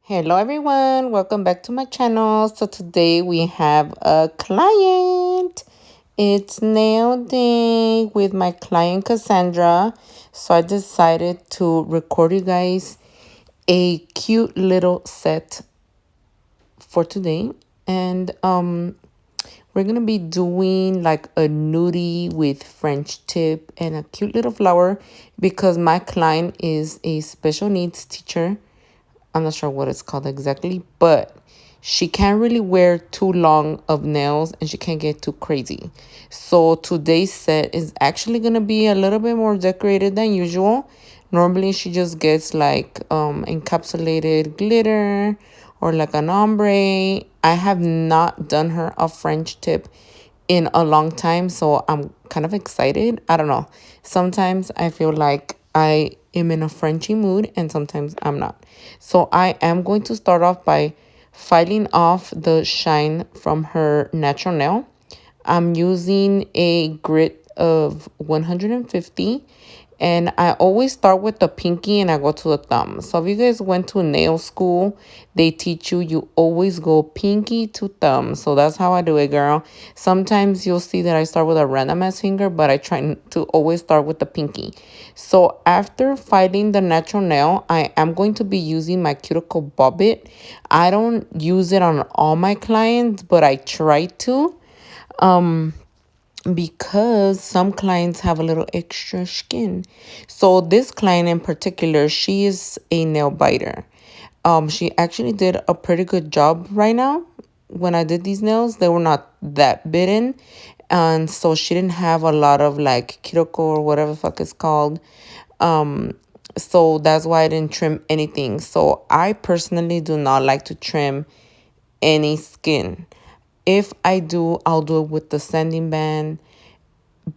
Hello everyone, welcome back to my channel. So today we have a client. It's nail day with my client Cassandra. So I decided to record you guys a cute little set for today. And we're gonna be doing like a nudie with French tip and a cute little flower because my client is a special needs teacher. I'm not sure what it's called exactly, but she can't really wear too long of nails and she can't get too crazy. So today's set is actually going to be a little bit more decorated than usual. Normally she just gets like encapsulated glitter or like an ombre. I have not done her a French tip in a long time, so I'm kind of excited. I don't know. Sometimes I feel like I am in a Frenchy mood and sometimes I'm not. So I am going to start off by filing off the shine from her natural nail. I'm using a grit of 150 and I always start with the pinky and I go to the thumb. So if you guys went to nail school, they teach you always go pinky to thumb. So that's how I do it, girl. Sometimes you'll see that I start with a random ass finger, but I try to always start with the pinky. So after filing the natural nail, I am going to be using my cuticle bobbit. I don't use it on all my clients, but I try to. Because some clients have a little extra skin. So this client in particular, she is a nail biter. She actually did a pretty good job right now. When I did these nails, they were not that bitten. And so she didn't have a lot of like cuticle or whatever the fuck it's called. Um, so that's why I didn't trim anything. So I personally do not like to trim any skin. If I do, I'll do it with the sanding band,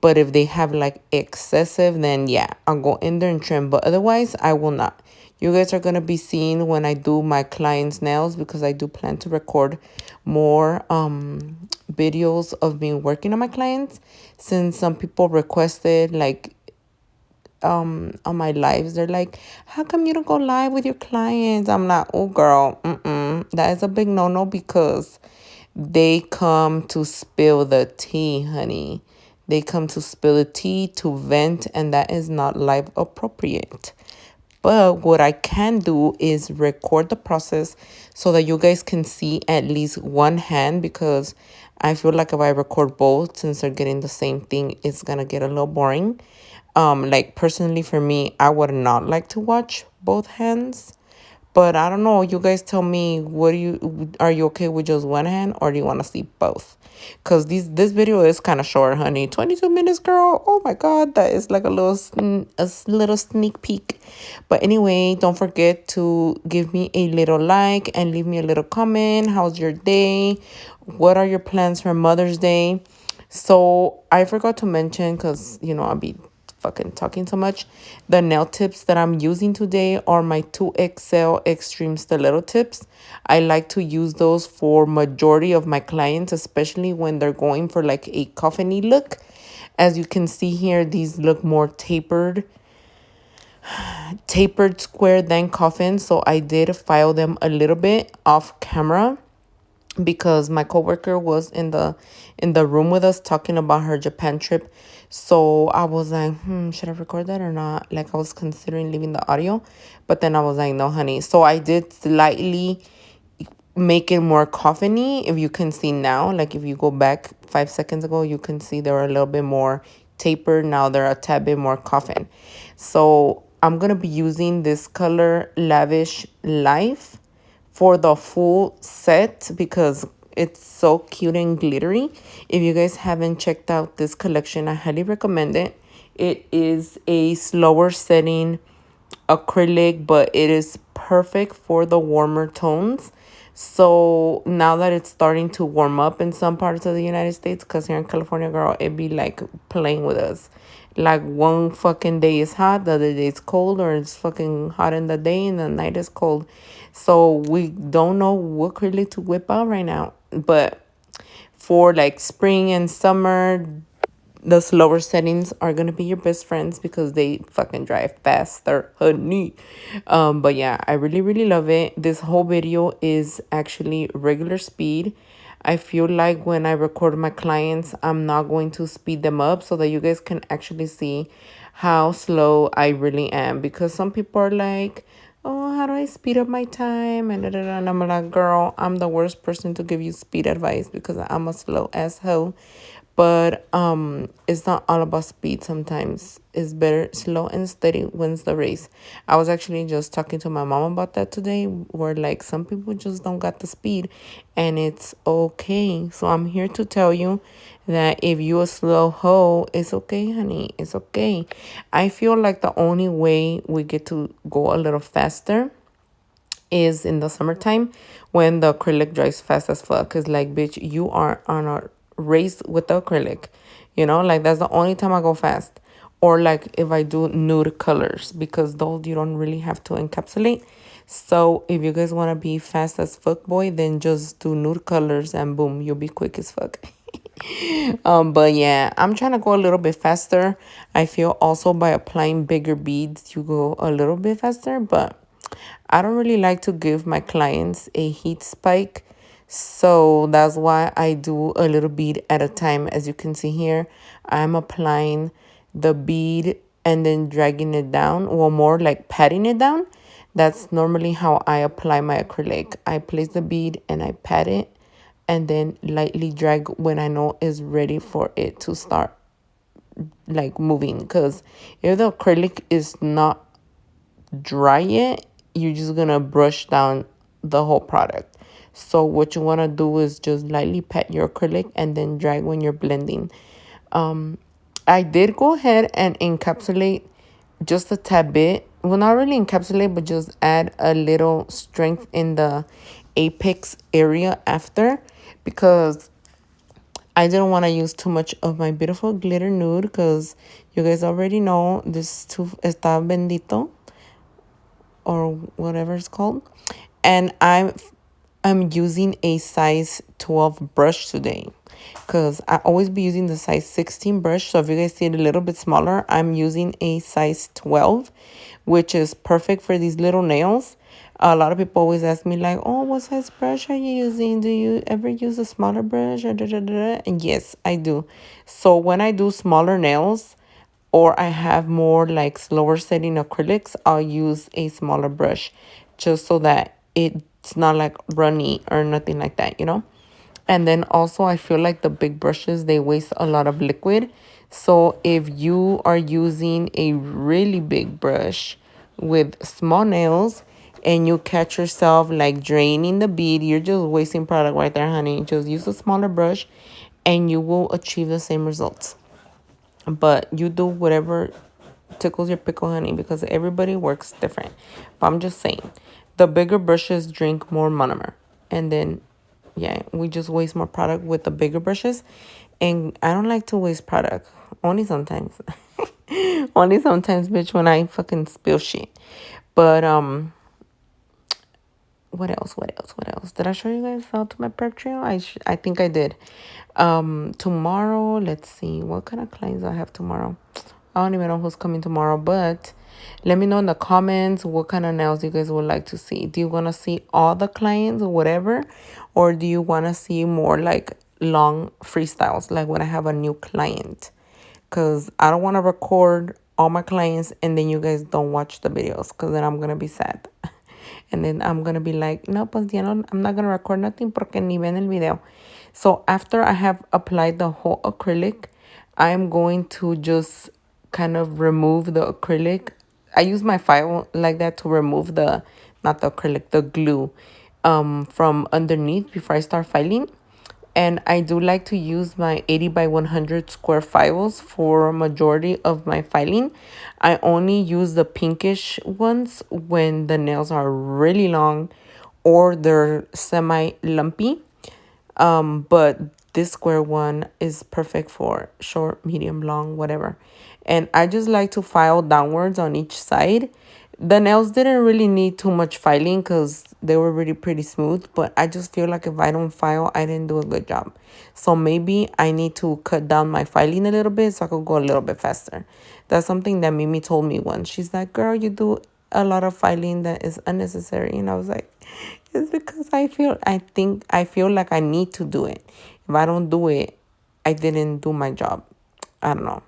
but if they have like excessive, then yeah, I'll go in there and trim. But otherwise, I will not. You guys are going to be seeing when I do my clients' nails because I do plan to record more videos of me working on my clients, since some people requested like on my lives. They're like, how come you don't go live with your clients? I'm like, oh girl, that is a big no-no because they come to spill the tea, honey. They come to spill the tea, to vent, and that is not live appropriate. But what I can do is record the process so that you guys can see at least one hand, because I feel like if I record both, since they're getting the same thing, it's going to get a little boring. Like personally for me, I would not like to watch both hands. But I don't know. You guys tell me, are you okay with just one hand or do you want to see both? Because this video is kind of short, honey. 22 minutes, girl. Oh my God. That is like a little sneak peek. But anyway, don't forget to give me a little like and leave me a little comment. How's your day? What are your plans for Mother's Day? So I forgot to mention, because, I'll be fucking talking so much. The nail tips that I'm using today are my 2XL Extreme Stiletto tips. I like to use those for majority of my clients, especially when they're going for like a coffin-y look. As you can see here, these look more tapered square than coffin. So I did file them a little bit off camera because my coworker was in the room with us talking about her Japan trip. So I was like, should I record that or not? Like I was considering leaving the audio, but then I was like, no, honey. So I did slightly make it more coffin-y. If you can see now, like if you go back 5 seconds ago, you can see they were a little bit more tapered. Now they're a tad bit more coffin. So I'm gonna be using this color Lavish Life for the full set because it's so cute and glittery. If you guys haven't checked out this collection, I highly recommend it. It is a slower setting acrylic, but it is perfect for the warmer tones. So now that it's starting to warm up in some parts of the United States, because here in California, girl, it be like playing with us. Like one fucking day is hot, the other day is cold, or it's fucking hot in the day and the night is cold. So we don't know what acrylic to whip out right now. But for like spring and summer, The slower settings are gonna be your best friends because they fucking drive faster, honey. But yeah, I really, really love it. This whole video is actually regular speed. I feel like when I record my clients, I'm not going to speed them up so that you guys can actually see how slow I really am. Because some people are like, oh, how do I speed up my time? And, da, da, da. And I'm like, girl, I'm the worst person to give you speed advice because I'm a slow asshole. But it's not all about speed. Sometimes it's better slow and steady wins the race. I was actually just talking to my mom about that today, where like some people just don't got the speed, and it's okay. So I'm here to tell you that if you a slow hoe, it's okay, honey. It's okay. I feel like the only way we get to go a little faster is in the summertime when the acrylic dries fast as fuck. Cause like, bitch, you are on a race with the acrylic. You know, like that's the only time I go fast. Or like if I do nude colors, because those you don't really have to encapsulate. So if you guys want to be fast as fuck boy, then just do nude colors and boom, you'll be quick as fuck. But yeah, I'm trying to go a little bit faster. I feel also by applying bigger beads, you go a little bit faster, but I don't really like to give my clients a heat spike. So that's why I do a little bead at a time. As you can see here, I'm applying the bead and then dragging it down, or more like patting it down. That's normally how I apply my acrylic. I place the bead and I pat it and then lightly drag when I know it's ready for it to start like moving. Because if the acrylic is not dry yet, you're just gonna brush down the whole product. So what you want to do is just lightly pat your acrylic and then drag when you're blending. I did go ahead and encapsulate just a tad bit. Well, not really encapsulate, but just add a little strength in the apex area after, because I didn't want to use too much of my beautiful glitter nude, because you guys already know this too está bendito, or whatever it's called. And I'm using a size 12 brush today, because I always be using the size 16 brush. So if you guys see it a little bit smaller, I'm using a size 12, which is perfect for these little nails. A lot of people always ask me like, oh, what size brush are you using? Do you ever use a smaller brush? Or da, da, da, da? And yes, I do. So when I do smaller nails, or I have more like slower setting acrylics, I'll use a smaller brush just so that it's not like runny or nothing like that, you know? And then also I feel like the big brushes, they waste a lot of liquid. So if you are using a really big brush with small nails and you catch yourself like draining the bead, you're just wasting product right there, honey. Just use a smaller brush and you will achieve the same results. But you do whatever tickles your pickle, honey, because everybody works different. But I'm just saying, the bigger brushes drink more monomer. And then, yeah, we just waste more product with the bigger brushes. And I don't like to waste product. Only sometimes. Only sometimes, bitch, when I fucking spill shit. But, what else? Did I show you guys how to my prep trail? I think I did. Tomorrow, let's see, what kind of clients I have tomorrow. I don't even know who's coming tomorrow, but let me know in the comments what kind of nails you guys would like to see. Do you want to see all the clients or whatever, or do you want to see more like long freestyles, like when I have a new client? Because I don't want to record all my clients and then you guys don't watch the videos, because then I'm gonna be sad. And then I'm going to be like, no, pues ya no, I'm not going to record nothing porque ni ven el video. So after I have applied the whole acrylic, I'm going to just kind of remove the acrylic. I use my file like that to remove the, not the acrylic, the glue from underneath before I start filing. And I do like to use my 80 by 100 square files for majority of my filing. I only use the pinkish ones when the nails are really long or they're semi lumpy. But this square one is perfect for short, medium, long, whatever. And I just like to file downwards on each side The nails didn't really need too much filing because they were really pretty smooth. But I just feel like if I don't file, I didn't do a good job. So maybe I need to cut down my filing a little bit so I could go a little bit faster. That's something that Mimi told me once. She's like, girl, you do a lot of filing that is unnecessary. And I was like, it's because I feel like I need to do it. If I don't do it, I didn't do my job. I don't know.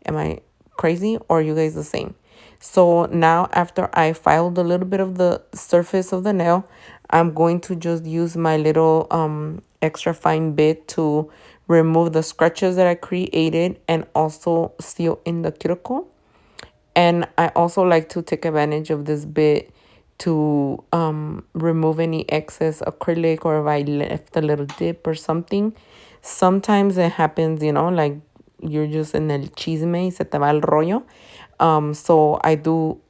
Am I crazy or are you guys the same? So now after I filed a little bit of the surface of the nail, I'm going to just use my little extra fine bit to remove the scratches that I created and also seal in the cuticle. And I also like to take advantage of this bit to remove any excess acrylic, or if I left a little dip or something. Sometimes it happens, like you're just in el chisme y se te va el rollo. So I do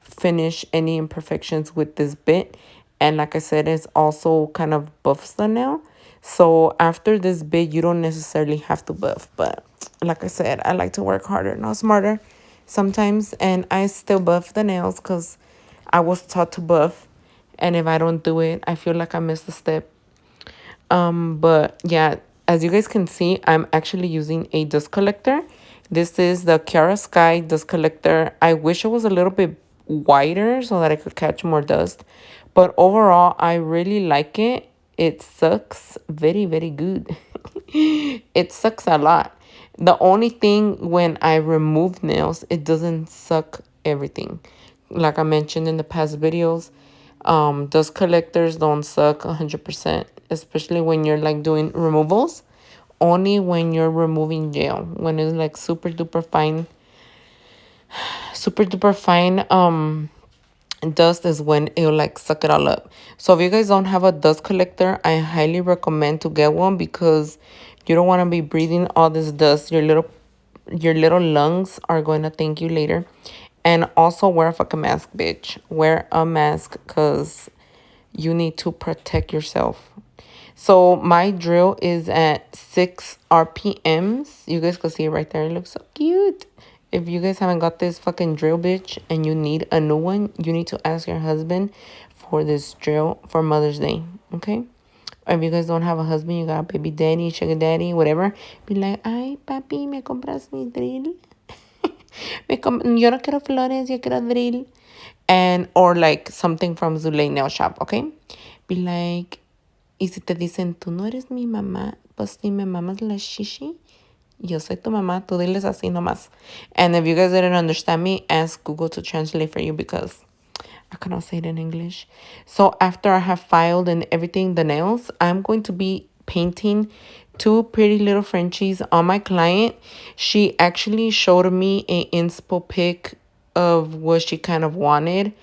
finish any imperfections with this bit. And like I said, it's also kind of buffs the nail. So after this bit, you don't necessarily have to buff. But like I said, I like to work harder, not smarter sometimes. And I still buff the nails because I was taught to buff. And if I don't do it, I feel like I missed a step. But yeah, as you guys can see, I'm actually using a dust collector. This is the Kiara Sky dust collector. I wish it was a little bit wider so that I could catch more dust. But overall, I really like it. It sucks very, very good. It sucks a lot. The only thing when I remove nails, it doesn't suck everything. Like I mentioned in the past videos, dust collectors don't suck 100%, especially when you're like doing removals. Only when you're removing gel, when it's like super duper fine dust is when it'll like suck it all up. So if you guys don't have a dust collector, I highly recommend to get one because you don't want to be breathing all this dust. Your little lungs are going to thank you later. And also wear a fucking mask, bitch. Wear a mask because you need to protect yourself. So my drill is at 6 RPMs. You guys can see it right there. It looks so cute. If you guys haven't got this fucking drill, bitch, and you need a new one, you need to ask your husband for this drill for Mother's Day, okay? Or if you guys don't have a husband, you got a baby daddy, sugar daddy, whatever. Be like, ay, papi, ¿me compras mi drill? Yo no quiero flores, yo quiero drill. And, or like something from Zulay nail shop, okay? Be like, y si te dicen, tú no eres mi mamá, pues si me mamas la shishi, yo soy tu mamá, tú diles así nomás. And if you guys didn't understand me, ask Google to translate for you because I cannot say it in English. So after I have filed and everything, the nails, I'm going to be painting two pretty little Frenchies on my client. She actually showed me an inspo pic of what she kind of wanted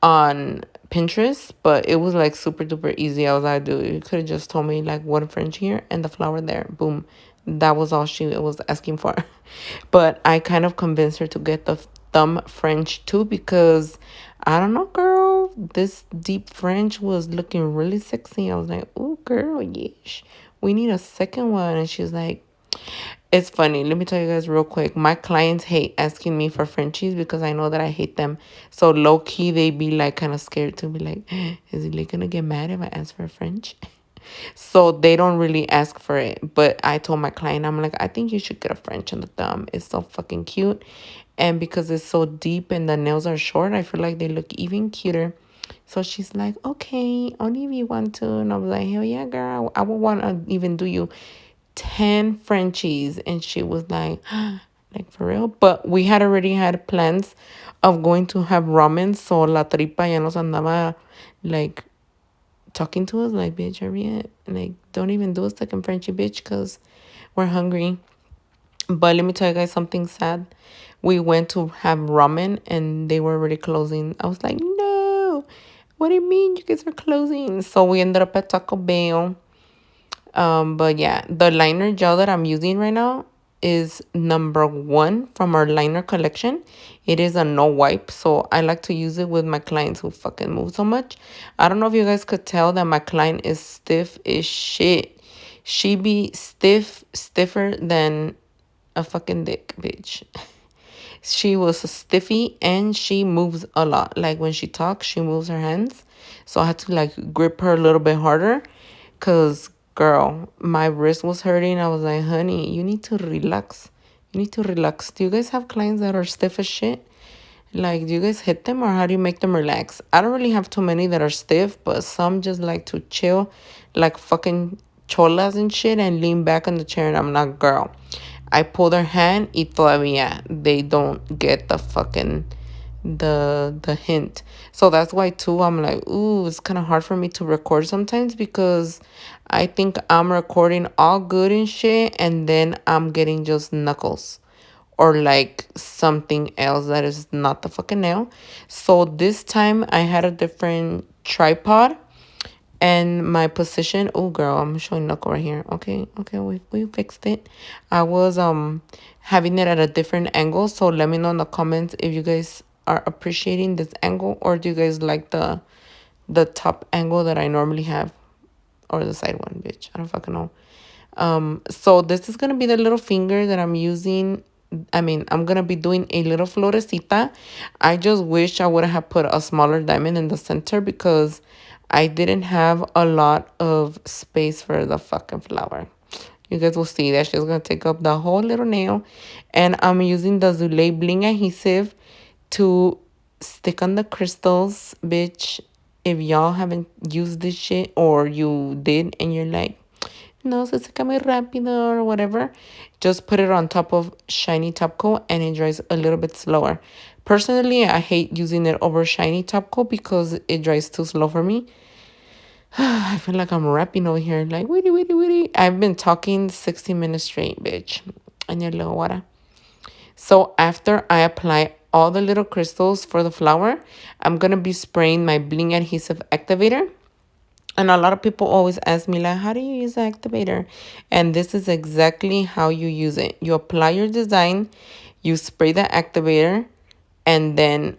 on Pinterest, but it was like super duper easy. I was like, dude, you could have just told me like one French here and the flower there. Boom. That was all she was asking for. But I kind of convinced her to get the thumb French too because I don't know, girl. This deep French was looking really sexy. I was like, oh, girl, yes. We need a second one. And she's like, it's funny. Let me tell you guys real quick. My clients hate asking me for Frenchies because I know that I hate them. So low key, they be like kind of scared to be like, is he like gonna get mad if I ask for a French? So they don't really ask for it. But I told my client, I'm like, I think you should get a French on the thumb. It's so fucking cute. And because it's so deep and the nails are short, I feel like they look even cuter. So she's like, okay, only if you want to. And I was like, hell yeah, girl. I would want to even do you 10 Frenchies. And she was like, like for real. But we had already had plans of going to have ramen. So la tripa ya nos andaba like talking to us like, bitch, hurry it. Like, don't even do a second Frenchie, bitch, because we're hungry. But let me tell you guys something sad. We went to have ramen and they were already closing. I was like, no, what do you mean you guys are closing? So we ended up at Taco Bell. But yeah, the liner gel that I'm using right now is number 1 from our liner collection. It is a no wipe, so I like to use it with my clients who fucking move so much. I don't know if you guys could tell that my client is stiff as shit. She be stiffer than a fucking dick, bitch. She was a stiffy and she moves a lot. Like when she talks, she moves her hands. So I had to like grip her a little bit harder because, girl, my wrist was hurting. I was like, honey, you need to relax. You need to relax. Do you guys have clients that are stiff as shit? Like, do you guys hit them or how do you make them relax? I don't really have too many that are stiff, but some just like to chill like fucking cholas and shit and lean back on the chair, and I'm not, girl. I pull their hand y todavía they don't get the hint. So that's why too I'm like, ooh, it's kind of hard for me to record sometimes because I think I'm recording all good and shit and then I'm getting just knuckles or like something else that is not the fucking nail. So this time I had a different tripod and my position. Oh girl, I'm showing knuckle right here. Okay, we fixed it. I was having it at a different angle, so let me know in the comments if you guys are appreciating this angle or do you guys like the top angle that I normally have or the side one, bitch. I don't fucking know. So this is gonna be the little finger that I'm using. I mean, I'm gonna be doing a little florecita. I just wish I would have put a smaller diamond in the center because I didn't have a lot of space for the fucking flower. You guys will see that she's gonna take up the whole little nail. And I'm using the Zulay Bling adhesive to stick on the crystals, bitch. If y'all haven't used this shit or you did and you're like, no, se seca muy rápido or whatever, just put it on top of shiny top coat and it dries a little bit slower. Personally, I hate using it over shiny top coat because it dries too slow for me. I feel like I'm rapping over here like witty witty witty. I've been talking 60 minutes straight, bitch. And your little water. So after I apply all the little crystals for the flower, I'm going to be spraying my Bling Adhesive Activator. And a lot of people always ask me, like, how do you use the activator? And this is exactly how you use it. You apply your design, you spray the activator, and then,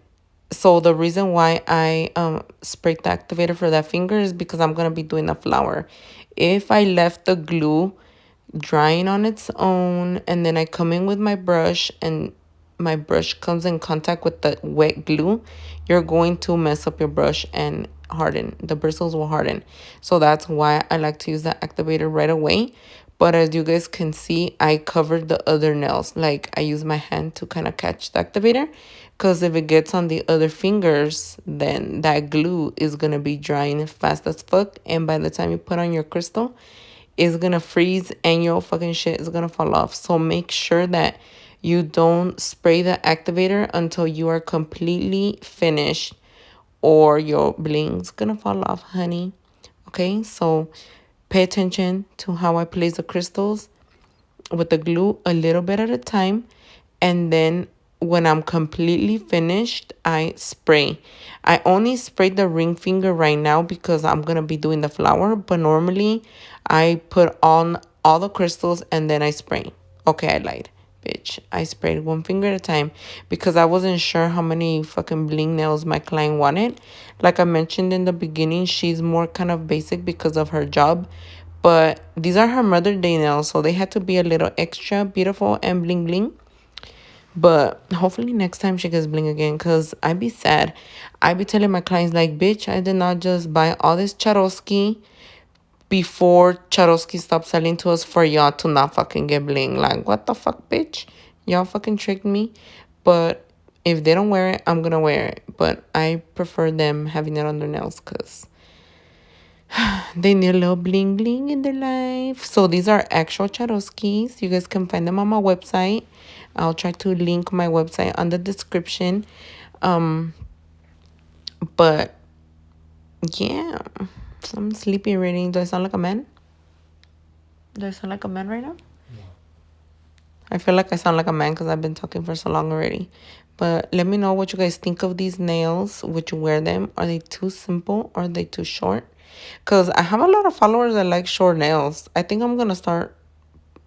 so the reason why I sprayed the activator for that finger is because I'm going to be doing a flower. If I left the glue drying on its own and then I come in with my brush and my brush comes in contact with the wet glue, you're going to mess up your brush and harden. The bristles will harden. So that's why I like to use the activator right away. But as you guys can see, I covered the other nails. Like I use my hand to kind of catch the activator because if it gets on the other fingers, then that glue is going to be drying fast as fuck. And by the time you put on your crystal, it's gonna freeze and your fucking shit is gonna fall off. So make sure that you don't spray the activator until you are completely finished or your bling's gonna fall off, honey. Okay, so pay attention to how I place the crystals with the glue a little bit at a time, and then when I'm completely finished, I spray. I only sprayed the ring finger right now because I'm gonna be doing the flower, but normally I put on all the crystals and then I spray. Okay, I lied, bitch. I sprayed one finger at a time because I wasn't sure how many fucking bling nails my client wanted. Like I mentioned in the beginning, she's more kind of basic because of her job, but these are her Mother Day nails, so they had to be a little extra beautiful and bling bling. But hopefully next time she gets bling again, because I be sad. I be telling my clients, like, bitch, I did not just buy all this Swarovski before Swarovski stopped selling to us for y'all to not fucking get bling. Like, what the fuck, bitch? Y'all fucking tricked me. But if they don't wear it, I'm going to wear it. But I prefer them having it on their nails because they need a little bling bling in their life. So these are actual Swarovskis. You guys can find them on my website. I'll try to link my website on the description. But yeah, I'm sleepy already. Do I sound like a man? Do I sound like a man right now? I feel like I sound like a man because I've been talking for so long already. But let me know what you guys think of these nails. Would you wear them? Are they too simple? Or are they too short? Because I have a lot of followers that like short nails. I think I'm going to start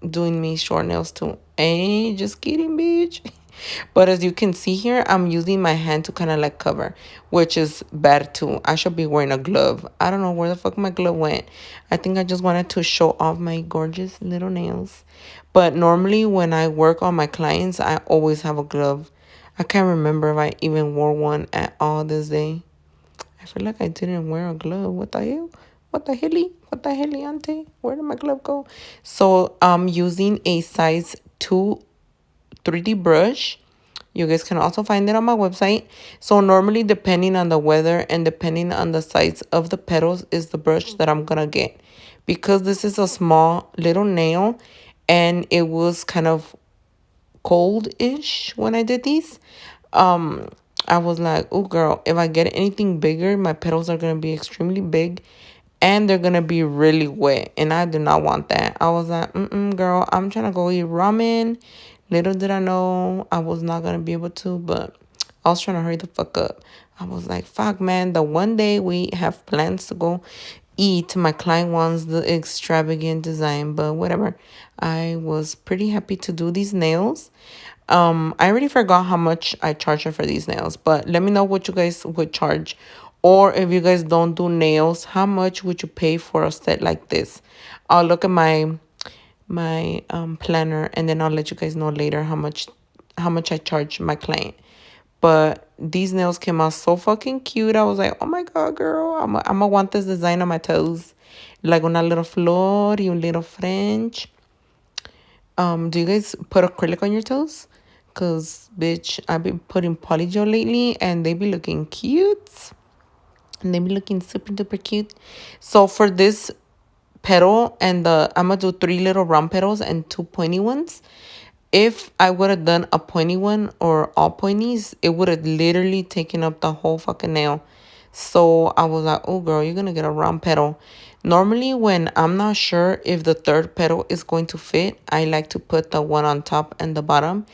doing me short nails too. Hey, just kidding, bitch. But as you can see here, I'm using my hand to kind of like cover, which is bad too. I should be wearing a glove. I don't know where the fuck my glove went. I think I just wanted to show off my gorgeous little nails. But normally when I work on my clients, I always have a glove. I can't remember if I even wore one at all this day. I feel like I didn't wear a glove. What the hell? What the helly? What the helly, auntie? Where did my glove go? So I'm using a size 2 3D brush. You guys can also find it on my website. So normally, depending on the weather and depending on the size of the petals is the brush that I'm gonna get. Because this is a small little nail and it was kind of cold-ish when I did these. Um, I was like, oh girl, if I get anything bigger, my petals are gonna be extremely big and they're gonna be really wet. And I do not want that. I was like, girl, I'm trying to go eat ramen. Little did I know I was not gonna be able to, but I was trying to hurry the fuck up. I was like, fuck man, the one day we have plans to go eat, my client wants the extravagant design, but whatever. I was pretty happy to do these nails. I already forgot how much I charge her for these nails, but let me know what you guys would charge. Or if you guys don't do nails, how much would you pay for a set like this? I'll look at my planner and then I'll let you guys know later how much I charge my client. But these nails came out so fucking cute. I was like, oh my God, girl, I'm gonna want this design on my toes. Like una little flor y un little French. Do you guys put acrylic on your toes? Cause bitch, I've been putting polygel lately and they be looking cute. And they be looking super duper cute. So for this petal and I'm gonna do 3 little round petals and 2 pointy ones. If I would have done a pointy one or all pointies, it would have literally taken up the whole fucking nail. So I was like, oh girl, you're gonna get a round petal. Normally when I'm not sure if the third petal is going to fit, I like to put the one on top and the bottom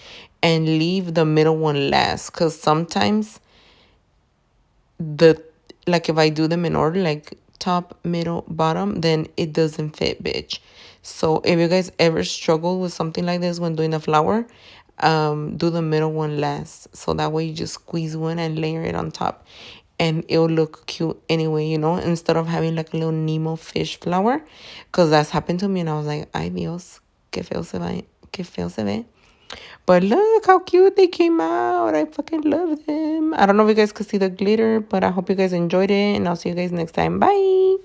and leave the middle one last. Cause sometimes the like if I do them in order, like top, middle, bottom, then it doesn't fit, bitch. So if you guys ever struggle with something like this when doing a flower, do the middle one last. So that way you just squeeze one and layer it on top. And it'll look cute anyway, instead of having like a little Nemo fish flower. Because that's happened to me and I was like, ay Dios, qué feo se ve, qué feo se ve. But look how cute they came out. I fucking love them. I don't know if you guys could see the glitter, but I hope you guys enjoyed it. And I'll see you guys next time. Bye.